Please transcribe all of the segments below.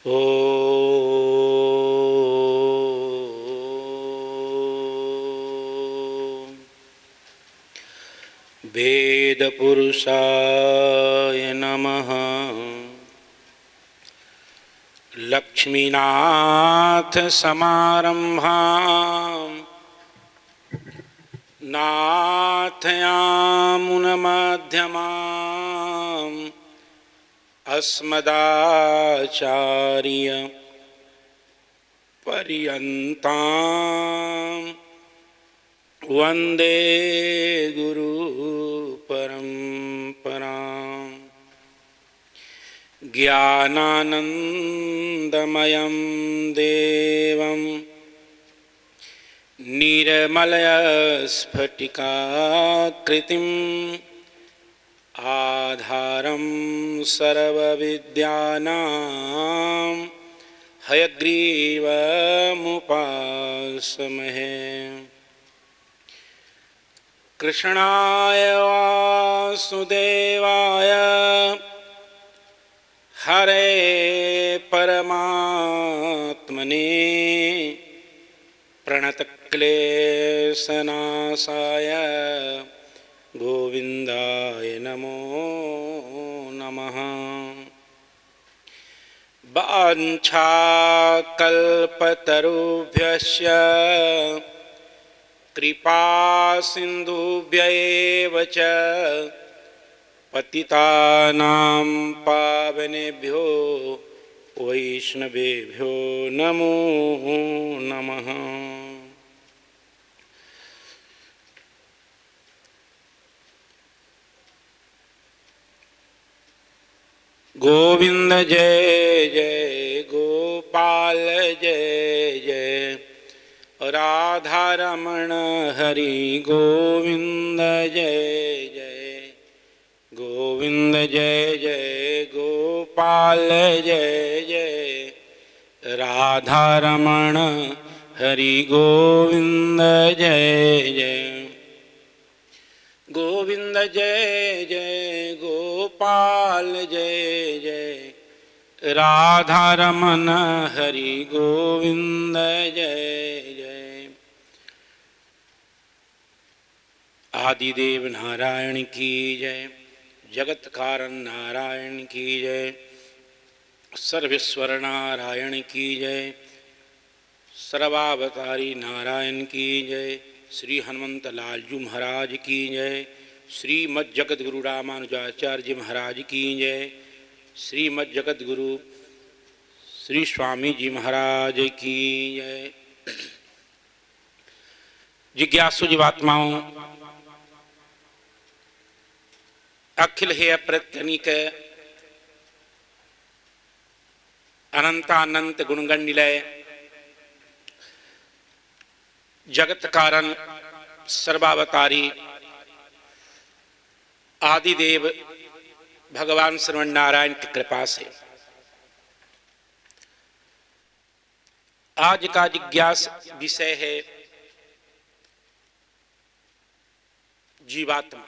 ॐ वेदपुरुषाय नमः। लक्ष्मीनाथसमारम्भां नाथयामुनमध्यमाम् अस्मदाचार्य पर्यन्तां वन्दे गुरुपरम्पराम्। ज्ञानानन्दमयं देवं निर्मलस्फटिकाकृतिम् आधारं सर्वविद्यानां हयग्रीवमुपास्महे। कृष्णाय वासुदेवाय हरे परमात्मने प्रणतक्लेशनाशाय गोविन्दाय नमो नमः। वाञ्छाकल्पतरुभ्यश्च कृपासिन्धुभ्यैव च पतितानां पावनेभ्यो वैष्णवेभ्यो नमो नमः। गोविंद जय जय गोपाल जय जय राधा रमण हरि गोविंद जय जय गोविंद जय जय गोपाल जय जय राधा रमण हरि गोविंद जय जय गोविंद जय जय गोपाल जय जय राधा रमण हरि गोविंद जय जय। आदिदेव नारायण की जय, जगत कारण नारायण की जय, सर्वेश्वर नारायण की जय, सर्वावतारी नारायण की जय, श्री हनुमंत लालजू महाराज की जय, श्रीमद् जगत गुरु रामानुजाचार्य महाराज की जय, श्रीमद् जगत गुरु श्री स्वामी जी महाराज की जय। जिज्ञासु जीवात्माओं, अखिल हे अप्रत्यनीक अनंतानंत गुणगणनिलय जगत कारण सर्वावतारी आदिदेव भगवान श्रवण नारायण की कृपा से आज का जिज्ञास विषय है जीवात्मा।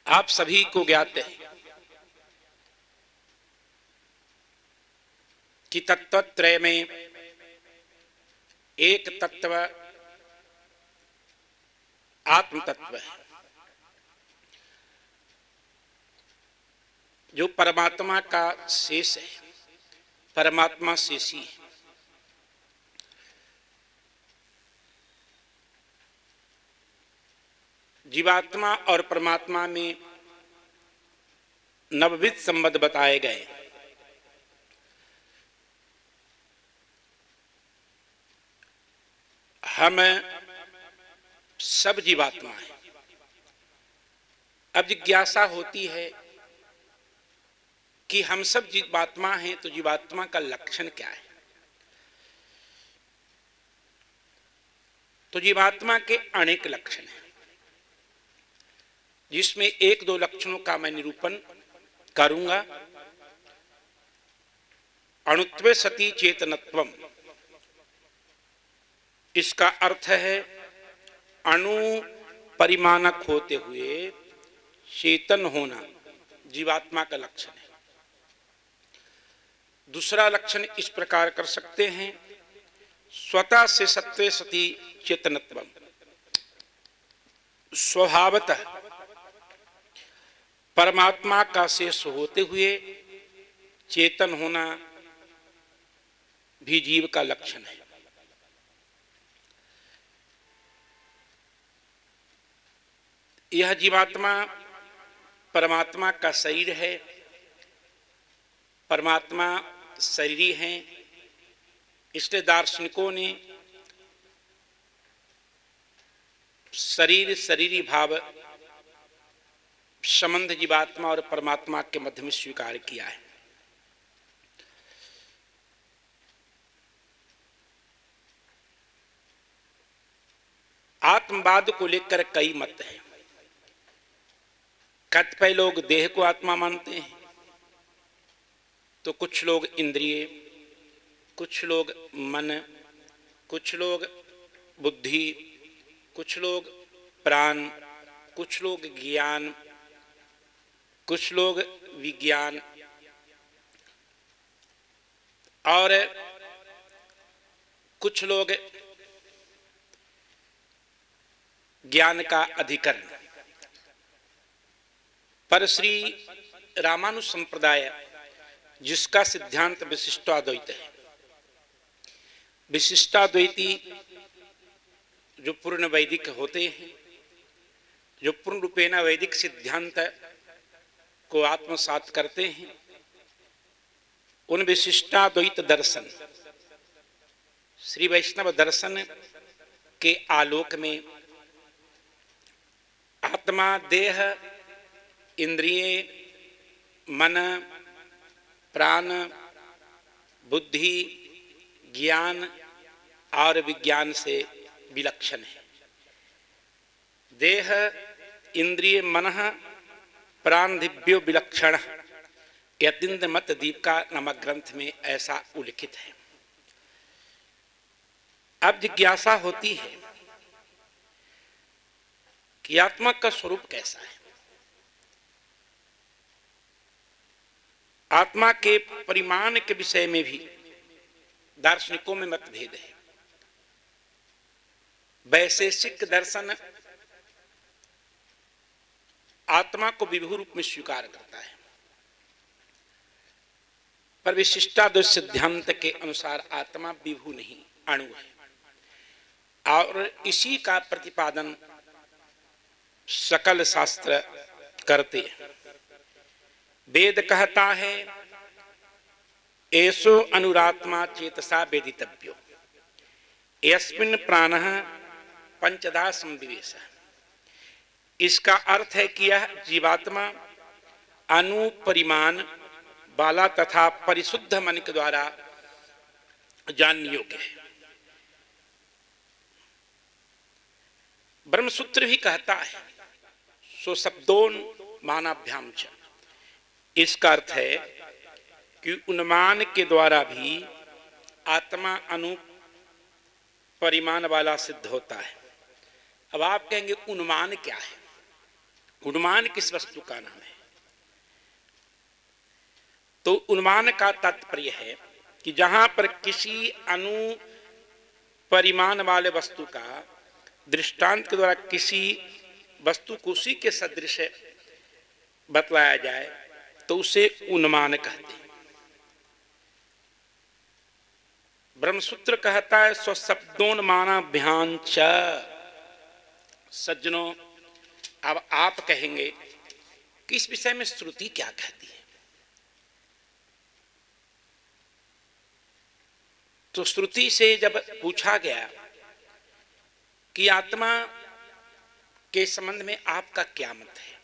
आप सभी को ज्ञात है कि तत्वत्रय में एक तत्व आत्म तत्व है जो परमात्मा का शेष है, परमात्मा शेषी है। जीवात्मा और परमात्मा में नवविध संबंध बताए गए। हम सब जीवात्मा हैं। अब जिज्ञासा होती है कि हम सब जीवात्मा हैं, तो जीवात्मा का लक्षण क्या है? तो जीवात्मा के अनेक लक्षण हैं, जिसमें एक दो लक्षणों का मैं निरूपण करूंगा। अणुत्वे सती चेतनत्वम, इसका अर्थ है अणु परिमाणक होते हुए चेतन होना जीवात्मा का लक्षण है। दूसरा लक्षण इस प्रकार कर सकते हैं, स्वतः से सत्वे सती चेतनत्वम, स्वभावतः परमात्मा का शेष होते हुए चेतन होना भी जीव का लक्षण है। यह जीवात्मा परमात्मा का शरीर है, परमात्मा शरीरी है। इसलिए दार्शनिकों ने शरीर शरीरी भाव संबंध जीवात्मा और परमात्मा के मध्य में स्वीकार किया है। आत्मवाद को लेकर कई मत हैं। कतिपय लोग देह को आत्मा मानते हैं, तो कुछ लोग इंद्रिय, कुछ लोग मन, कुछ लोग बुद्धि, कुछ लोग प्राण, कुछ लोग ज्ञान, कुछ लोग विज्ञान और कुछ लोग ज्ञान का अधिकरण। पर श्री रामानुज संप्रदाय जिसका सिद्धांत विशिष्टाद्वैत है, विशिष्टाद्वैती जो पूर्ण वैदिक होते हैं, जो पूर्ण रूपेण वैदिक सिद्धांत को आत्मसात करते हैं, उन विशिष्टाद्वैत दर्शन श्री वैष्णव दर्शन के आलोक में आत्मा देह इंद्रिय मन प्राण बुद्धि ज्ञान और विज्ञान से विलक्षण है। देह इंद्रिय मन प्राण दिव्यो विलक्षण, यतिंद्र मत दीपिका नामक ग्रंथ में ऐसा उल्लिखित है। अब जिज्ञासा होती है कि आत्मा का स्वरूप कैसा है। आत्मा के परिमाण के विषय में भी दार्शनिकों में मतभेद है। वैशेषिक दर्शन आत्मा को विभु रूप में स्वीकार करता है, पर विशिष्टाद्वैत सिद्धांत के अनुसार आत्मा विभु नहीं अणु है। और इसी का प्रतिपादन सकल शास्त्र करते हैं। वेद कहता है एसो अनुरात्मा चेतसा वेदितव्यो यस्मिन् प्राणः पंचधा संविवेश। इसका अर्थ है कि यह जीवात्मा अनुपरिमाण वाला तथा परिशुद्ध मन के द्वारा जानने योग्य है। ब्रह्मसूत्र भी कहता है सो शब्दोन मानाभ्याम च। इसका अर्थ है कि अनुमान के द्वारा भी आत्मा अनु परिमाण वाला सिद्ध होता है। अब आप कहेंगे अनुमान क्या है, अनुमान किस वस्तु का नाम है? तो अनुमान का तात्पर्य है कि जहां पर किसी अनु परिमाण वाले वस्तु का दृष्टांत के द्वारा किसी वस्तु को उसी के सदृश बतलाया जाए तो उसे अनुमान कहते हैं। ब्रह्मसूत्र कहता है स्वशब्दोन्मानाभ्याम च। सज्जनों, अब आप कहेंगे कि इस विषय में श्रुति क्या कहती है? तो श्रुति से जब पूछा गया कि आत्मा के संबंध में आपका क्या मत है,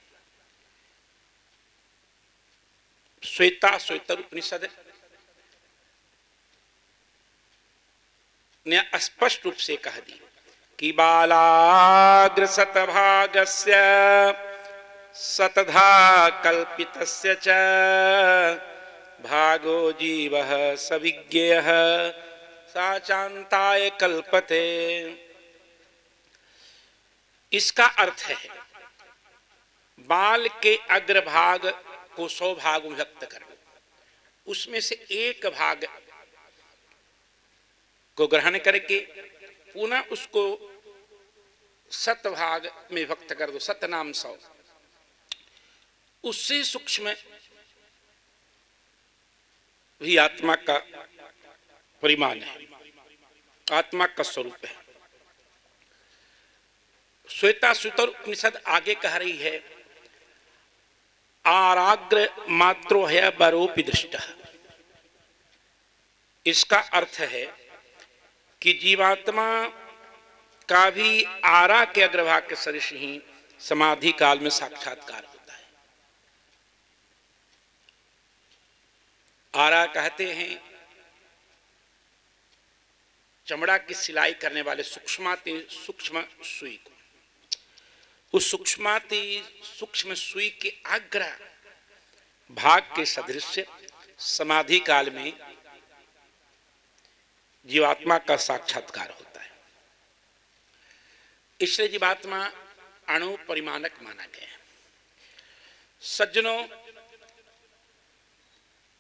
श्वेता श्वेतर उपनिषद ने स्पष्ट रूप से कह दी कि बालाग्र शतभागस्य शतधा कल्पितस्य च भागो जीवः सविज्ञेयः साचान्ताय कल्पते। इसका अर्थ है बाल के अग्रभाग को 100 भाग में व्यक्त करना उसमें से एक भाग को ग्रहण करके पुनः उसको सत भाग में विभक्त कर दो, सत नाम 100, उससे सूक्ष्म भी आत्मा का परिमाण है, आत्मा का स्वरूप है। श्वेता सुतर उपनिषद आगे कह रही है, आराग्र मात्रो है बरोपि दृष्ट। इसका अर्थ है कि जीवात्मा का भी आरा के अग्रभाग के सदृश ही समाधि काल में साक्षात्कार होता है। आरा कहते हैं चमड़ा की सिलाई करने वाले सूक्ष्माति सूक्ष्म सुई को। उस सूक्ष्म सुई के अग्र भाग के सदृश समाधि काल में जीवात्मा का साक्षात्कार होता है। इसलिए जीवात्मा अणु परिमाणक माना गया है। सज्जनों,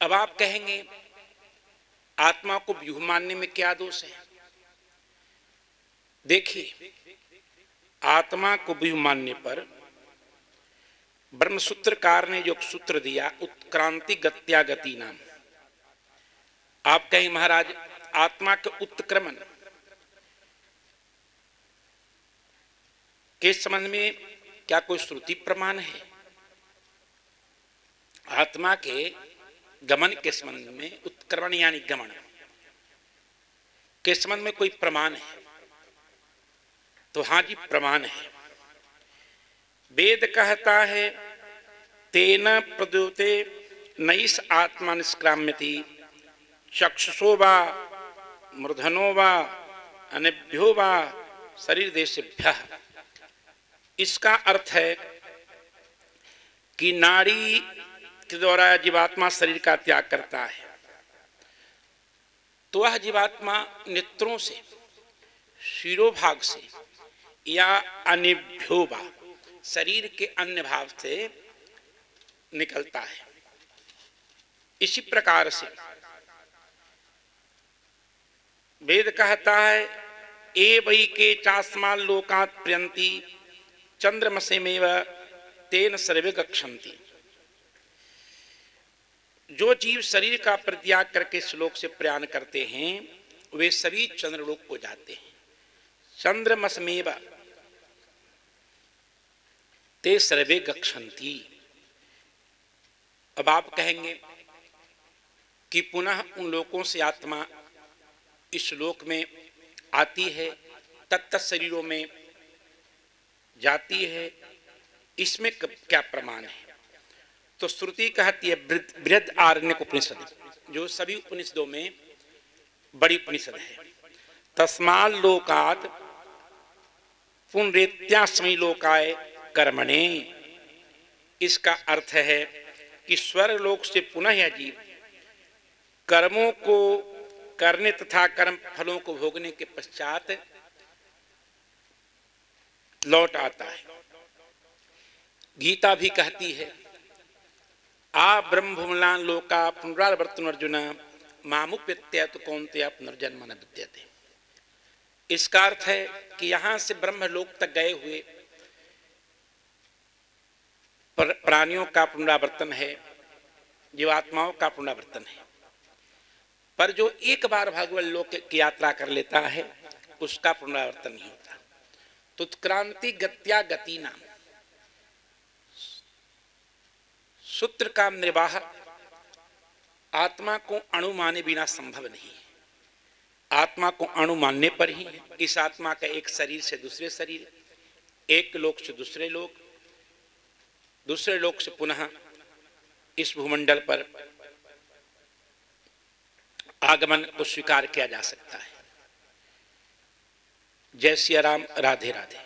अब आप कहेंगे आत्मा को व्यूह मानने में क्या दोष है? देखिए, आत्मा को व्यूह मानने पर ब्रह्मसूत्रकार ने जो सूत्र दिया, उत्क्रांति गत्या गति नाम। आप कहें महाराज आत्मा के उत्क्रमण के संबंध में क्या कोई श्रुति प्रमाण है? आत्मा के गमन के संबंध में, उत्क्रमण यानी गमन के संबंध में कोई प्रमाण है? तो हां जी, प्रमाण है। वेद कहता है तेन प्रद्योते नैष आत्मा निष्क्राम्यति चक्षुषो वा मूर्धनो वा अनेभ्यो वा शरीर देशेभ्यः। इसका अर्थ है कि नाड़ी के द्वारा जीवात्मा शरीर का त्याग करता है, तो वह जीवात्मा नेत्रों से, शिरोभाग से या अनेभ्यो वा शरीर के अन्य भाव से निकलता है। इसी प्रकार से वेद कहता है ए वही के चास्मान लोकात् प्रियंती चंद्रमसेमेव तेन सर्वे गच्छन्ति। जो जीव शरीर का परित्याग करके श्लोक से प्रयाण करते हैं वे सभी चंद्रलोक को जाते हैं। चंद्रमसमेव ते सर्वे गच्छन्ति। अब आप कहेंगे कि पुनः उन लोकों से आत्मा इस लोक में आती है, तत्त शरीरों में जाती है, इसमें क्या प्रमाण है? तो श्रुति कहती है बृहद आरण्यक उपनिषद, जो सभी उपनिषदों में बड़ी उपनिषद है, तस्मात् लोकात् पुनरेत्यास्मै लोकाय कर्मणे। इसका अर्थ है कि स्वर्ग लोक से पुनः यह जीव कर्मों को करने तथा कर्म फलों को भोगने के पश्चात लौट आता है। गीता भी कहती है आ ब्रह्मभूमलान लोका पुनरावर्तन अर्जुन मामुप्यत्य तो कौन्तेय पुनर्जन्म न विद्यते। इसका अर्थ है कि यहां से ब्रह्मलोक तक गए हुए प्राणियों का पुनरावर्तन है, जीवात्माओं का पुनरावर्तन है, पर जो एक बार भगवत लोक की यात्रा कर लेता है उसका पुनरावर्तन नहीं होता। तो उत्क्रांति गत्या गति नाम सूत्र का निर्वाह आत्मा को अणु माने बिना संभव नहीं है। आत्मा को अणु मानने पर ही इस आत्मा का एक शरीर से दूसरे शरीर, एक लोक से दूसरे लोक, दूसरे लोक से पुनः इस भूमंडल पर आगमन को स्वीकार किया जा सकता है। जय सिया राम, राधे राधे।